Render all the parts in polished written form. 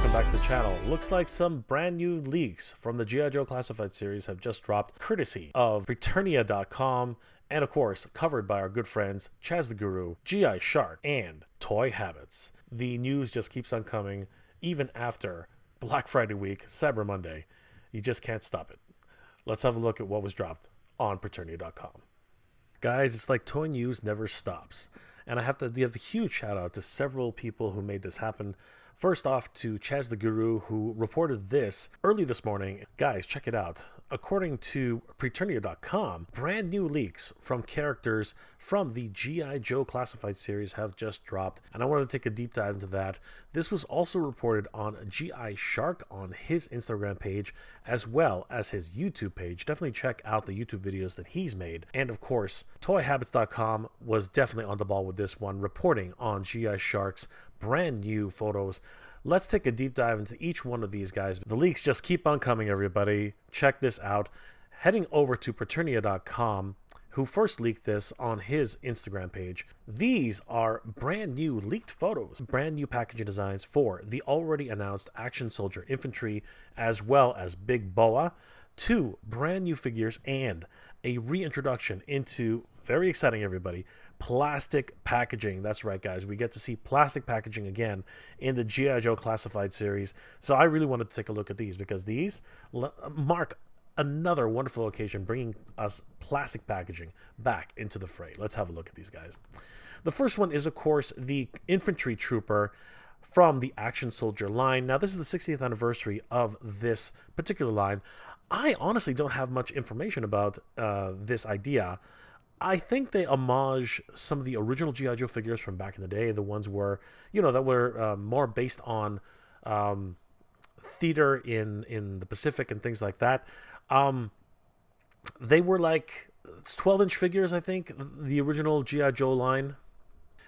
welcome back to the channel. Looks like some brand new leaks from the G.I. Joe Classified series have just dropped, courtesy of Preternia.com, and of course, covered by our good friends Chaz the Guru, TheArtistShArK, and Toy Habits. The news just keeps on coming, even after Black Friday week, Cyber Monday. You just can't stop it. Let's have a look at what was dropped on Preternia.com. Guys, it's like toy news never stops. And I have to give a huge shout out to several people who made this happen. First off, to Chaz the Guru, who reported this early this morning. Guys, check it out. According to Preternia.com, brand new leaks from characters from the G.I. Joe Classified series have just dropped, and I wanted to take a deep dive into that. This was also reported on TheArtistShArK on his Instagram page, as well as his YouTube page. Definitely check out the YouTube videos that he's made. And of course, ToyHabits.com was definitely on the ball with this one, reporting on TheArtistShArK's brand new photos. Let's take a deep dive into each one of these guys. The leaks just keep on coming, everybody. Check this out. Heading over to Preternia.com, who first leaked this on his Instagram page. These are brand new leaked photos, brand new packaging designs for the already announced Action Soldier Infantry, as well as Big Boa, 2 brand new figures, and a reintroduction into, very exciting everybody, plastic packaging. That's right, guys. We get to see plastic packaging again in the G.I. Joe Classified series. So I really wanted to take a look at these because these mark another wonderful occasion, bringing us plastic packaging back into the fray. Let's have a look at these guys. The first one is, of course, the Infantry Trooper from the Action Soldier line. Now, this is the 60th anniversary of this particular line. I honestly don't have much information about this idea. I think they homage some of the original G.I. Joe figures from back in the day, the ones where, that were more based on theater in the Pacific and things like that. They were like 12-inch figures, I think, the original G.I. Joe line.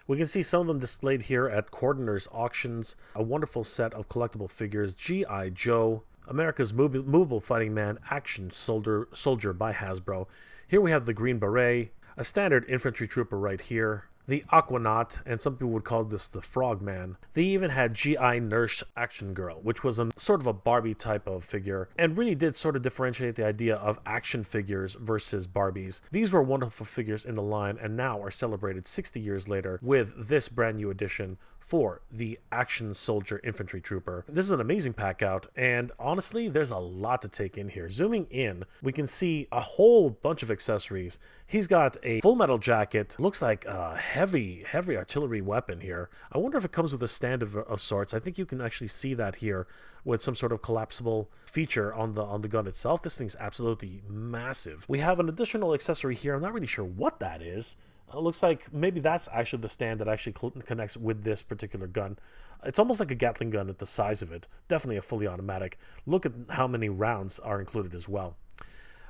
We can see some of them displayed here at Cordoner's Auctions. A wonderful set of collectible figures. G.I. Joe, America's Movable Fighting Man, Action Soldier by Hasbro. Here we have the Green Beret, a standard infantry trooper right here, the Aquanaut, and some people would call this the Frogman. They even had G.I. Nurse Action Girl, which was a sort of a Barbie type of figure, and really did sort of differentiate the idea of action figures versus Barbies. These were wonderful figures in the line, and now are celebrated 60 years later with this brand new edition for the Action Soldier Infantry Trooper. This is an amazing pack out, and honestly, there's a lot to take in here. Zooming in, we can see a whole bunch of accessories. He's got a full metal jacket, looks like a heavy artillery weapon here. I wonder if it comes with a stand of sorts. I think you can actually see that here with some sort of collapsible feature on the gun itself. This thing's absolutely massive. We have an additional accessory here. I'm not really sure what that is. It looks like maybe that's actually the stand that actually connects with this particular gun. It's almost like a Gatling gun at the size of it. Definitely a fully automatic. Look at how many rounds are included as well.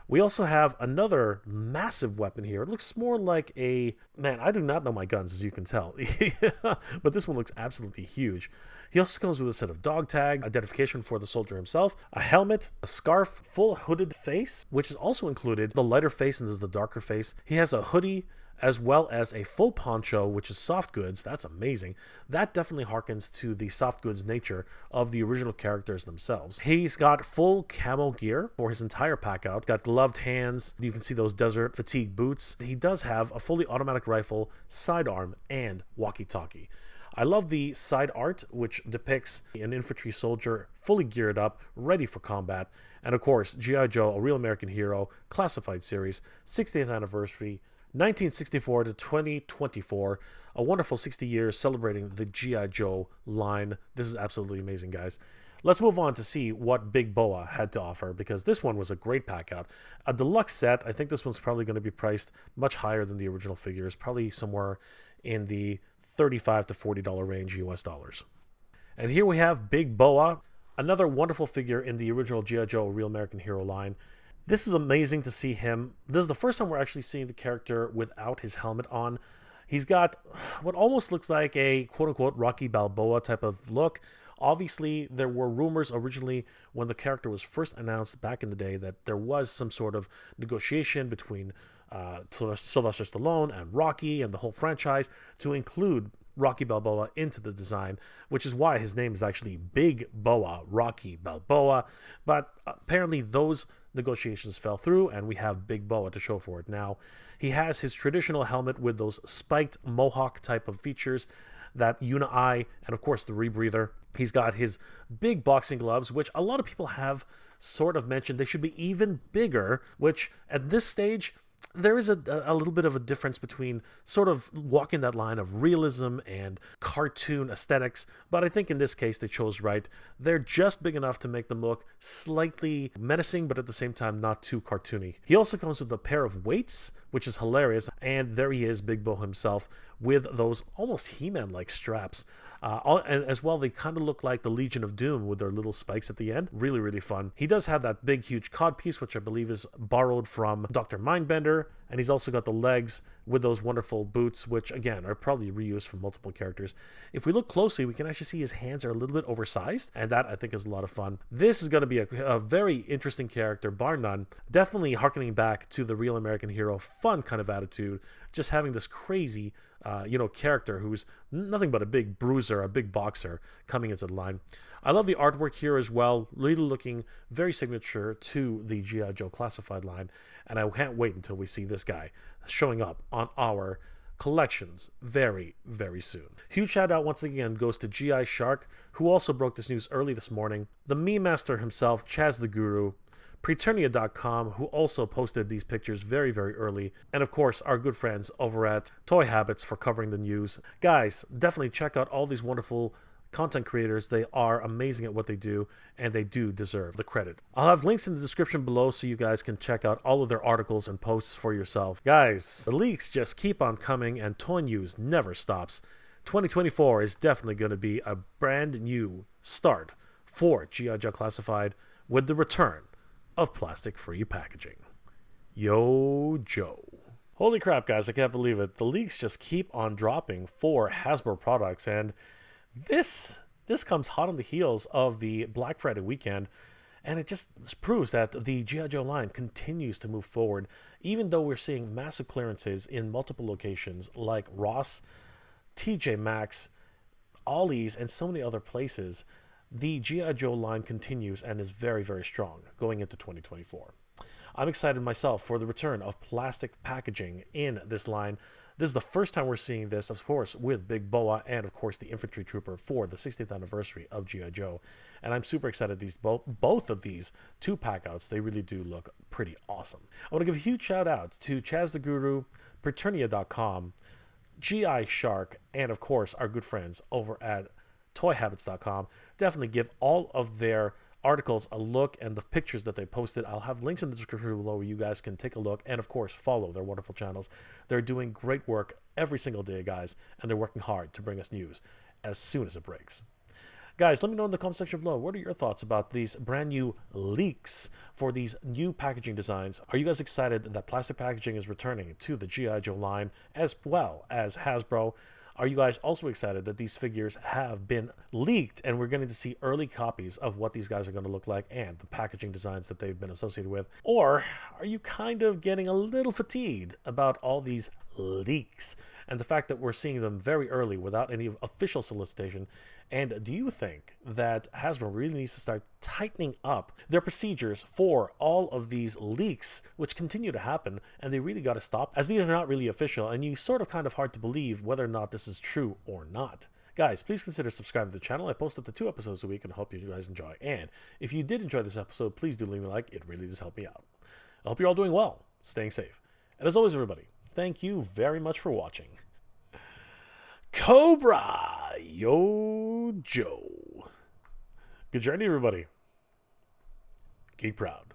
We also have another massive weapon here. It looks more like a... Man, I do not know my guns, as you can tell. But this one looks absolutely huge. He also comes with a set of dog tag, identification for the soldier himself, a helmet, a scarf, full hooded face, which is also included. The lighter face and this is the darker face. He has a hoodie, as well as a full poncho, which is soft goods. That's amazing. That definitely harkens to the soft goods nature of the original characters themselves. He's got full camo gear for his entire pack out. Got gloved hands. You can see those desert fatigue boots. He does have a fully automatic rifle, sidearm, and walkie-talkie. I love the side art, which depicts an infantry soldier fully geared up, ready for combat. And of course, G.I. Joe, a real American hero, classified series, 60th anniversary, 1964 to 2024, a wonderful 60 years celebrating the G.I. Joe line. This is absolutely amazing, guys. Let's move on to see what Big Boa had to offer, because this one was a great pack out. A deluxe set. I think this one's probably going to be priced much higher than the original figures, probably somewhere in the $35 to $40 range US dollars. And here we have Big Boa, another wonderful figure in the original G.I. Joe Real American Hero line. This is amazing to see him. This is the first time we're actually seeing the character without his helmet on. He's got what almost looks like a quote-unquote Rocky Balboa type of look. Obviously, there were rumors originally when the character was first announced back in the day that there was some sort of negotiation between Sylvester Stallone and Rocky and the whole franchise to include Rocky Balboa into the design, which is why his name is actually Big Boa, Rocky Balboa. But apparently those negotiations fell through, and we have Big Boa to show for it now. He has his traditional helmet with those spiked mohawk type of features, that uni-eye, and of course the rebreather. He's got his big boxing gloves, which a lot of people have sort of mentioned they should be even bigger, which at this stage, there is a little bit of a difference between sort of walking that line of realism and cartoon aesthetics, but I think in this case they chose right. They're just big enough to make them look slightly menacing, but at the same time not too cartoony. He also comes with a pair of weights, which is hilarious, and there he is, Big Bo himself, with those almost He-Man-like straps. And as well, they kind of look like the Legion of Doom with their little spikes at the end. Really, really fun. He does have that big, huge cod piece, which I believe is borrowed from Dr. Mindbender. And he's also got the legs with those wonderful boots, which, again, are probably reused from multiple characters. If we look closely, we can actually see his hands are a little bit oversized, and that, I think, is a lot of fun. This is going to be a very interesting character, bar none. Definitely harkening back to the real American hero, fun kind of attitude, just having this crazy character who's nothing but a big bruiser, a big boxer coming into the line. I love the artwork here as well, really looking very signature to the G.I. Joe Classified line, and I can't wait until we see this guy showing up on our collections very, very soon. Huge shout out once again goes to TheArtistShArK, who also broke this news early this morning. The meme master himself, Chaz the Guru, Preternia.com, who also posted these pictures very, very early. And of course, our good friends over at Toy Habits for covering the news. Guys, definitely check out all these wonderful content creators. They are amazing at what they do, and they do deserve the credit. I'll have links in the description below so you guys can check out all of their articles and posts for yourself. Guys, the leaks just keep on coming, and toy news never stops. 2024 is definitely going to be a brand new start for G.I. Joe Classified with the return of plastic-free packaging. Yo, Joe. Holy crap, guys, I can't believe it. The leaks just keep on dropping for Hasbro products, and this comes hot on the heels of the Black Friday weekend, and it just proves that the G.I. Joe line continues to move forward, even though we're seeing massive clearances in multiple locations like Ross, TJ Maxx, Ollie's, and so many other places. The G.I. Joe line continues and is very, very strong going into 2024. I'm excited myself for the return of plastic packaging in this line. This is the first time we're seeing this, of course, with Big Boa and, of course, the Infantry Trooper for the 60th anniversary of G.I. Joe. And I'm super excited. Both of these two packouts, they really do look pretty awesome. I want to give a huge shout out to Chaz the Guru, Preternia.com, TheArtistShArK, and, of course, our good friends over at ToyHabits.com. Definitely give all of their articles a look and the pictures that they posted. I'll have links in the description below where you guys can take a look and, of course, follow their wonderful channels. They're doing great work every single day, guys, and they're working hard to bring us news as soon as it breaks. Guys, let me know in the comment section below, what are your thoughts about these brand new leaks for these new packaging designs? Are you guys excited that plastic packaging is returning to the G.I. Joe line as well as Hasbro? Are you guys also excited that these figures have been leaked and we're going to see early copies of what these guys are going to look like and the packaging designs that they've been associated with? Or are you kind of getting a little fatigued about all these leaks and the fact that we're seeing them very early without any official solicitation? And do you think that Hasbro really needs to start tightening up their procedures for all of these leaks, which continue to happen, and they really got to stop, as these are not really official, and you sort of kind of hard to believe whether or not this is true or not? Guys, please consider subscribing to the channel. I post up to 2 episodes a week and hope you guys enjoy. And if you did enjoy this episode, please do leave me a like. It really does help me out. I hope you're all doing well, staying safe. And as always, everybody, thank you very much for watching. Cobra, yo, Joe. Good journey, everybody. Geek proud.